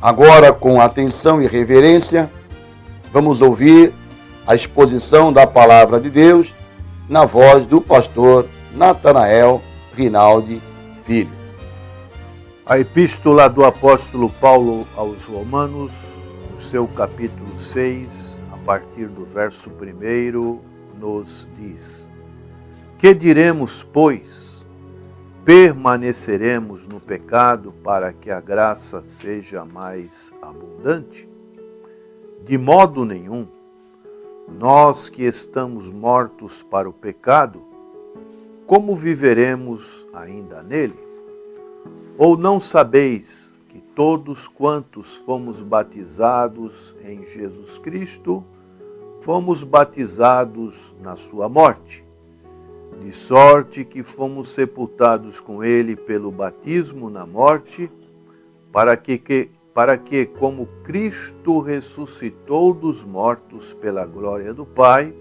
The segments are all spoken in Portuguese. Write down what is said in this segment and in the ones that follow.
Agora, com atenção e reverência, vamos ouvir a exposição da Palavra de Deus na voz do pastor Natanael Rinaldi Filho. A Epístola do Apóstolo Paulo aos Romanos, no seu capítulo 6, a partir do verso 1, nos diz: Que diremos, pois? Permaneceremos no pecado para que a graça seja mais abundante? De modo nenhum. Nós que estamos mortos para o pecado, como viveremos ainda nele? Ou não sabeis que todos quantos fomos batizados em Jesus Cristo, fomos batizados na sua morte? De sorte que fomos sepultados com ele pelo batismo na morte, para que como Cristo ressuscitou dos mortos pela glória do Pai,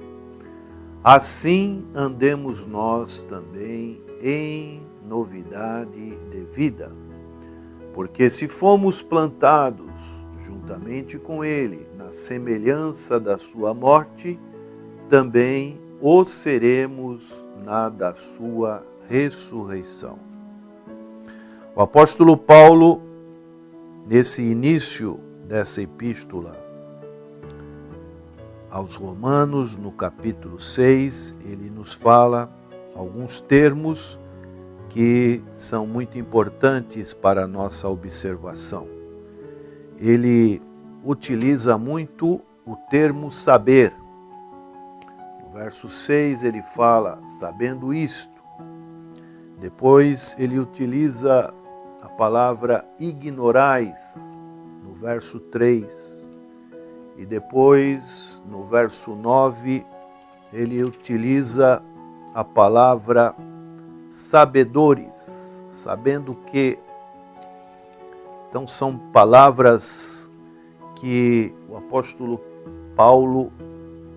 assim andemos nós também em novidade de vida. Porque se fomos plantados juntamente com ele na semelhança da sua morte, também o seremos na da sua ressurreição. O apóstolo Paulo, nesse início dessa epístola aos Romanos, no capítulo 6, ele nos fala alguns termos que são muito importantes para a nossa observação. Ele utiliza muito o termo saber. No verso 6 ele fala, sabendo isto. Depois ele utiliza a palavra ignorais, no verso 3. E depois, no verso 9, ele utiliza a palavra sabedores, sabendo que. Então são palavras que o apóstolo Paulo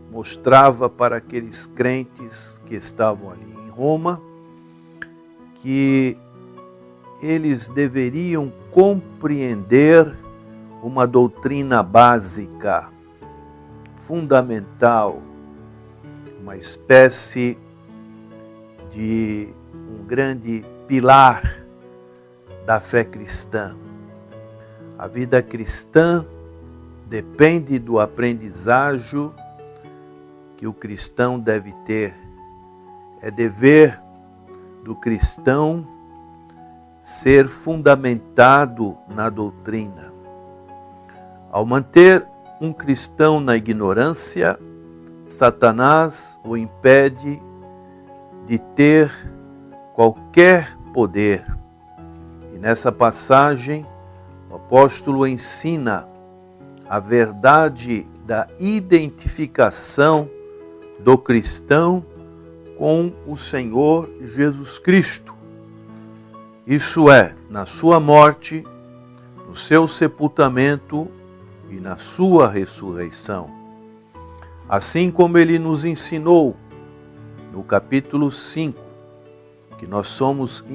mostrava para aqueles crentes que estavam ali em Roma, que eles deveriam compreender uma doutrina básica, fundamental, uma espécie de um grande pilar da fé cristã. A vida cristã depende do aprendizagem que o cristão deve ter. É dever do cristão ser fundamentado na doutrina. Ao manter um cristão na ignorância, Satanás o impede de ter qualquer poder. E nessa passagem, o apóstolo ensina a verdade da identificação do cristão com o Senhor Jesus Cristo. Isso é, na sua morte, no seu sepultamento e na sua ressurreição. Assim como ele nos ensinou no capítulo 5, que nós somos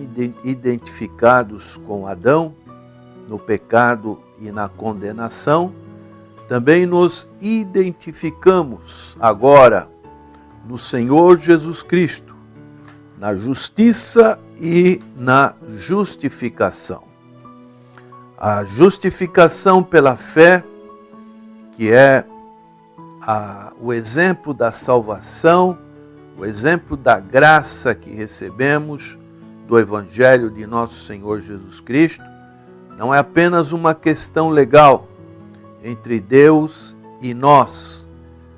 identificados com Adão no pecado e na condenação, também nos identificamos agora no Senhor Jesus Cristo, na justiça e na justificação. A justificação pela fé, que é o exemplo da salvação, o exemplo da graça que recebemos do Evangelho de nosso Senhor Jesus Cristo, não é apenas uma questão legal entre Deus e nós.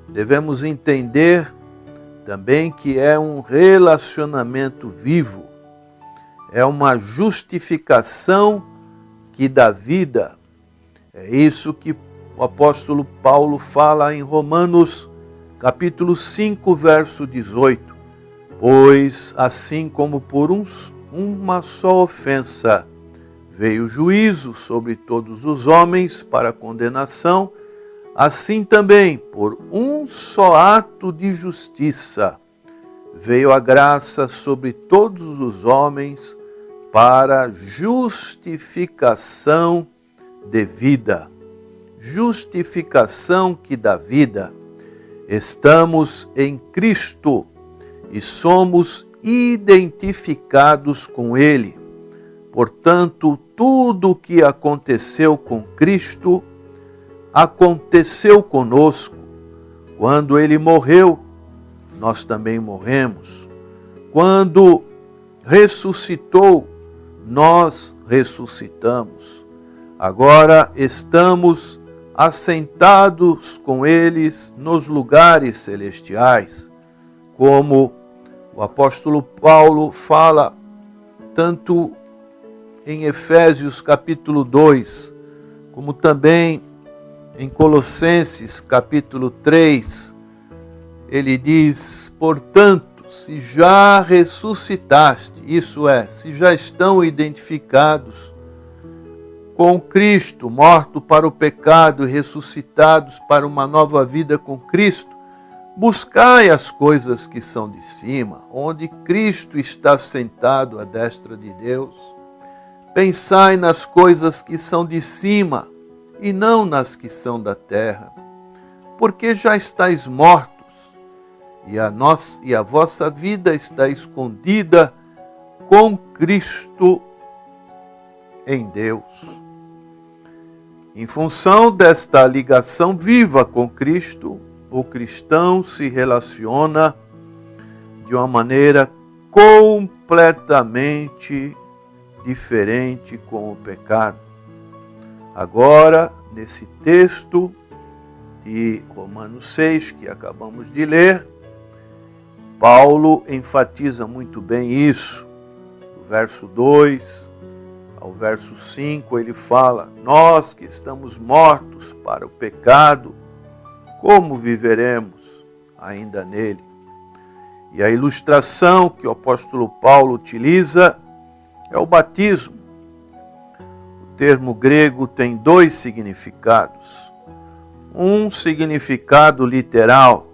Devemos entender também que é um relacionamento vivo, é uma justificação que dá vida. É isso que o apóstolo Paulo fala em Romanos, capítulo 5, verso 18. Pois assim como por uma só ofensa veio o juízo sobre todos os homens para condenação, assim também, por um só ato de justiça, veio a graça sobre todos os homens para justificação de vida. Justificação que dá vida. Estamos em Cristo e somos identificados com Ele. Portanto, tudo o que aconteceu com Cristo aconteceu conosco. Quando Ele morreu, nós também morremos. Quando ressuscitou, nós ressuscitamos. Agora estamos assentados com eles nos lugares celestiais, como o apóstolo Paulo fala tanto em Efésios capítulo 2, como também em Colossenses capítulo 3, ele diz: portanto, se já ressuscitaste, isso é, se já estão identificados com Cristo, morto para o pecado e ressuscitados para uma nova vida com Cristo, buscai as coisas que são de cima, onde Cristo está sentado à destra de Deus. Pensai nas coisas que são de cima e não nas que são da terra, porque já estáis mortos e a vossa vida está escondida com Cristo em Deus. Em função desta ligação viva com Cristo, o cristão se relaciona de uma maneira completamente diferente com o pecado. Agora, nesse texto de Romanos 6, que acabamos de ler, Paulo enfatiza muito bem isso. Do verso 2 ao verso 5, ele fala: nós que estamos mortos para o pecado, como viveremos ainda nele? E a ilustração que o apóstolo Paulo utiliza é o batismo. O termo grego tem dois significados. Um significado literal.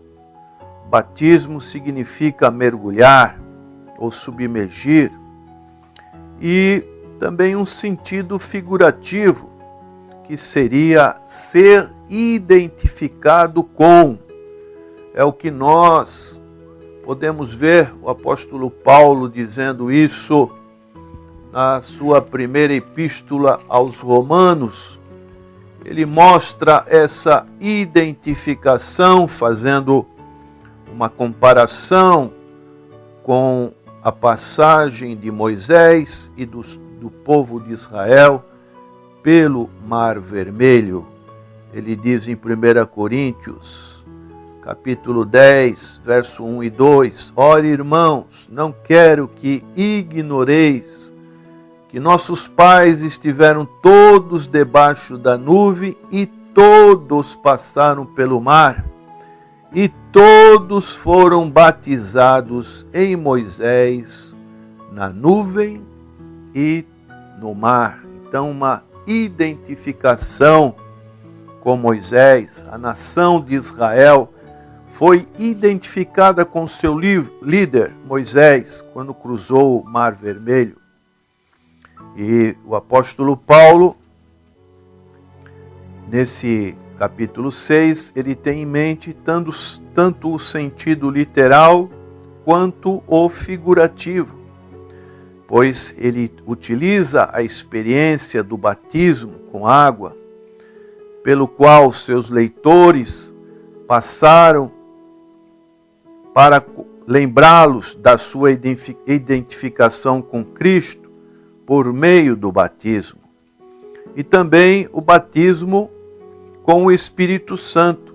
Batismo significa mergulhar ou submergir. E também um sentido figurativo, que seria ser identificado com. É o que nós podemos ver o apóstolo Paulo dizendo isso na sua primeira epístola aos Romanos. Ele mostra essa identificação, fazendo uma comparação com a passagem de Moisés e do povo de Israel pelo Mar Vermelho. Ele diz em 1 Coríntios, capítulo 10, verso 1 e 2, ora, irmãos, não quero que ignoreis que nossos pais estiveram todos debaixo da nuvem e todos passaram pelo mar e todos foram batizados em Moisés na nuvem e no mar. Então, uma identificação com Moisés. A nação de Israel foi identificada com seu líder, Moisés, quando cruzou o Mar Vermelho. E o apóstolo Paulo, nesse capítulo 6, ele tem em mente tanto o sentido literal quanto o figurativo, pois ele utiliza a experiência do batismo com água, pelo qual seus leitores passaram para lembrá-los da sua identificação com Cristo por meio do batismo. E também o batismo com o Espírito Santo.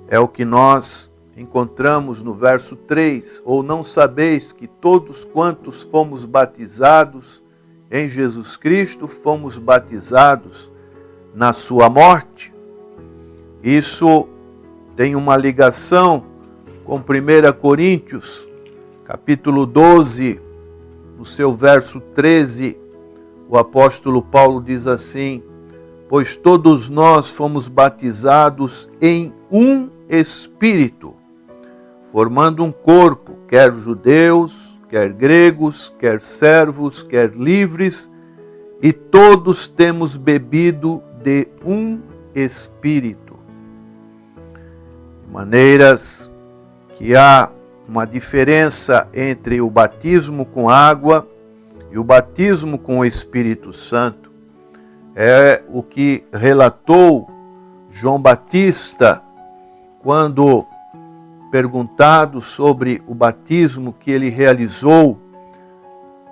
É o que nós encontramos no verso 3. Ou não sabeis que todos quantos fomos batizados em Jesus Cristo, fomos batizados na sua morte? Isso tem uma ligação com 1 Coríntios, capítulo 12, no seu verso 13, o apóstolo Paulo diz assim: pois todos nós fomos batizados em um Espírito, formando um corpo, quer judeus, quer gregos, quer servos, quer livres, e todos temos bebido de um Espírito. De maneiras que há uma diferença entre o batismo com água e o batismo com o Espírito Santo. É o que relatou João Batista quando perguntado sobre o batismo que ele realizou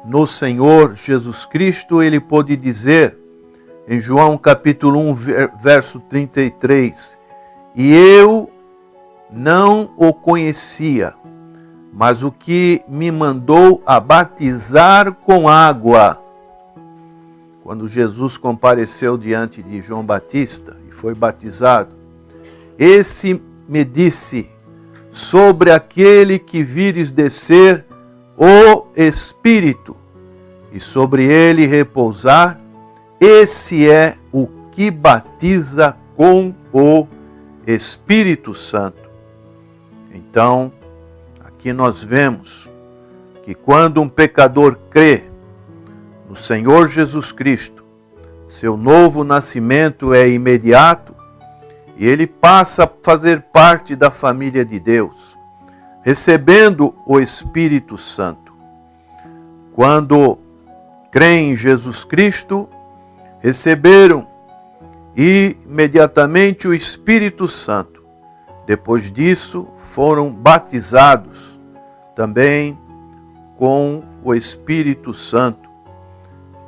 no Senhor Jesus Cristo, ele pôde dizer em João capítulo 1, verso 33, e eu não o conhecia, mas o que me mandou a batizar com água. Quando Jesus compareceu diante de João Batista e foi batizado, esse me disse, sobre aquele que vires descer o Espírito, e sobre ele repousar, esse é o que batiza com o Espírito Santo. Então, aqui nós vemos que quando um pecador crê no Senhor Jesus Cristo, seu novo nascimento é imediato e ele passa a fazer parte da família de Deus, recebendo o Espírito Santo. Quando creem em Jesus Cristo, receberam imediatamente o Espírito Santo. Depois disso, foram batizados também com o Espírito Santo,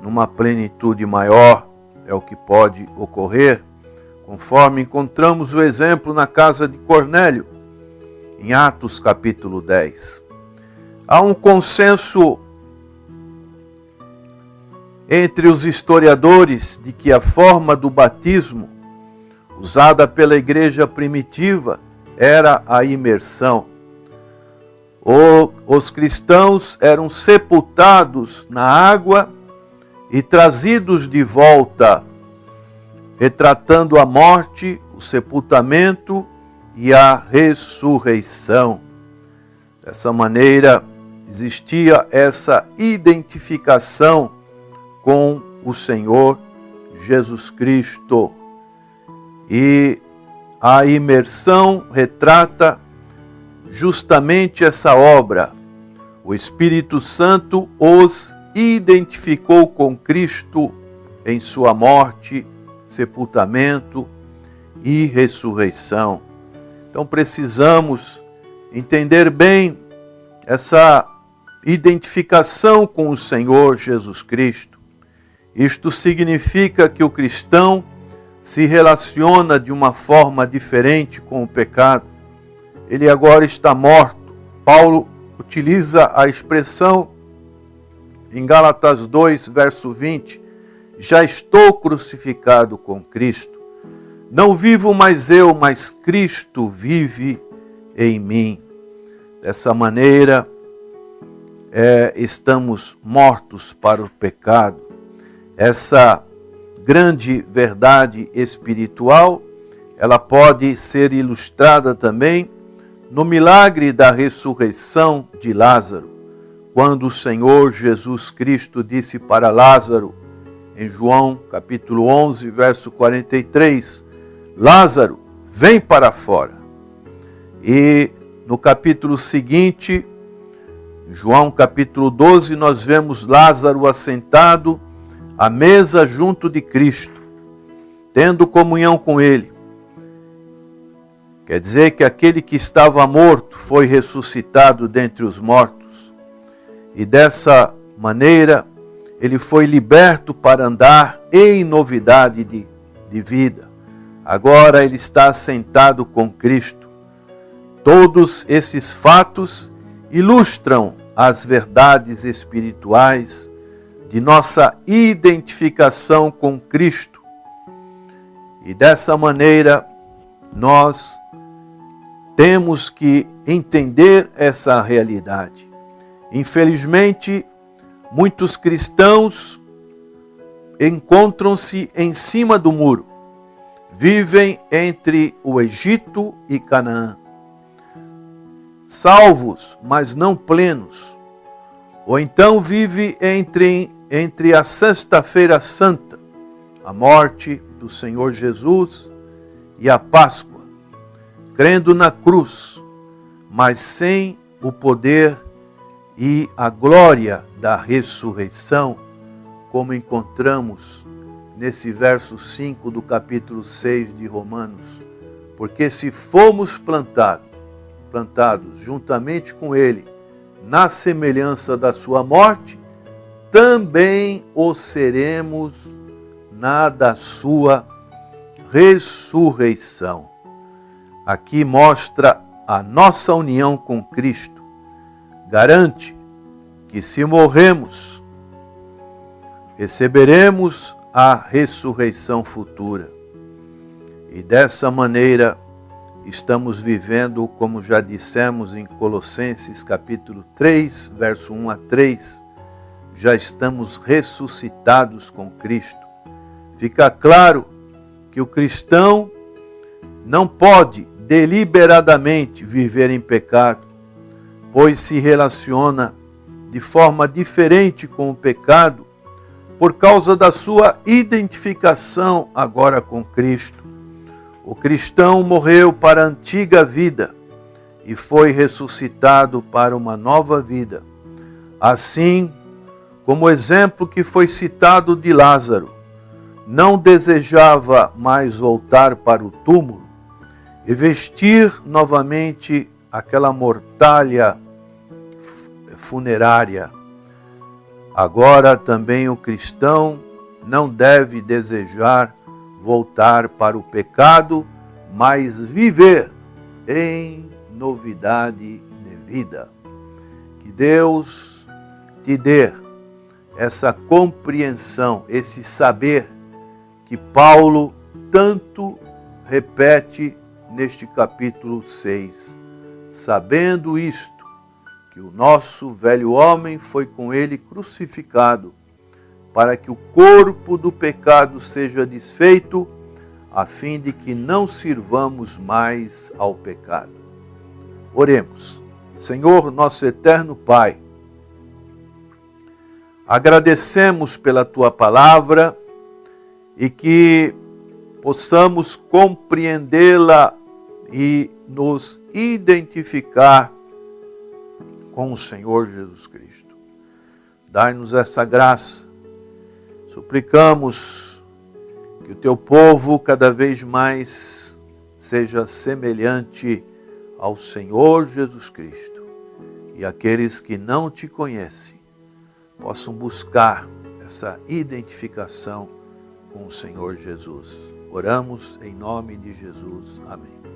numa plenitude maior, é o que pode ocorrer, conforme encontramos o exemplo na casa de Cornélio, em Atos capítulo 10. Há um consenso entre os historiadores de que a forma do batismo usada pela igreja primitiva era a imersão. Os cristãos eram sepultados na água e trazidos de volta, retratando a morte, o sepultamento e a ressurreição. Dessa maneira, existia essa identificação com o Senhor Jesus Cristo. E a imersão retrata justamente essa obra. O Espírito Santo os identificou com Cristo em sua morte, sepultamento e ressurreição. Então precisamos entender bem essa identificação com o Senhor Jesus Cristo. Isto significa que o cristão se relaciona de uma forma diferente com o pecado. Ele agora está morto. Paulo utiliza a expressão em Gálatas 2, verso 20, já estou crucificado com Cristo. Não vivo mais eu, mas Cristo vive em mim. Dessa maneira, estamos mortos para o pecado. Essa grande verdade espiritual, ela pode ser ilustrada também no milagre da ressurreição de Lázaro, quando o Senhor Jesus Cristo disse para Lázaro, em João capítulo 11, verso 43, Lázaro, vem para fora. E no capítulo seguinte, João capítulo 12, nós vemos Lázaro assentado à mesa junto de Cristo, tendo comunhão com ele. Quer dizer que aquele que estava morto foi ressuscitado dentre os mortos. E dessa maneira, ele foi liberto para andar em novidade de vida. Agora ele está assentado com Cristo. Todos esses fatos ilustram as verdades espirituais de nossa identificação com Cristo. E dessa maneira, nós temos que entender essa realidade. Infelizmente, muitos cristãos encontram-se em cima do muro, vivem entre o Egito e Canaã, salvos, mas não plenos, ou então vive entre entre a Sexta-feira Santa, a morte do Senhor Jesus, e a Páscoa, crendo na cruz, mas sem o poder e a glória da ressurreição, como encontramos nesse verso 5 do capítulo 6 de Romanos. Porque se fomos plantados juntamente com ele na semelhança da sua morte, também o seremos na da sua ressurreição. Aqui mostra a nossa união com Cristo. Garante que se morremos, receberemos a ressurreição futura. E dessa maneira estamos vivendo, como já dissemos em Colossenses capítulo 3, verso 1 a 3, já estamos ressuscitados com Cristo. Fica claro que o cristão não pode deliberadamente viver em pecado, pois se relaciona de forma diferente com o pecado por causa da sua identificação agora com Cristo. O cristão morreu para a antiga vida e foi ressuscitado para uma nova vida. Assim, como o exemplo que foi citado de Lázaro, não desejava mais voltar para o túmulo e vestir novamente aquela mortalha funerária. Agora também o cristão não deve desejar voltar para o pecado, mas viver em novidade de vida. Que Deus te dê essa compreensão, esse saber que Paulo tanto repete neste capítulo 6. Sabendo isto, que o nosso velho homem foi com ele crucificado, para que o corpo do pecado seja desfeito, a fim de que não sirvamos mais ao pecado. Oremos. Senhor, nosso eterno Pai, agradecemos pela Tua palavra e que possamos compreendê-la e nos identificar com o Senhor Jesus Cristo. Dai-nos essa graça. Suplicamos que o Teu povo cada vez mais seja semelhante ao Senhor Jesus Cristo. E aqueles que não Te conhecem possam buscar essa identificação com o Senhor Jesus. Oramos em nome de Jesus. Amém.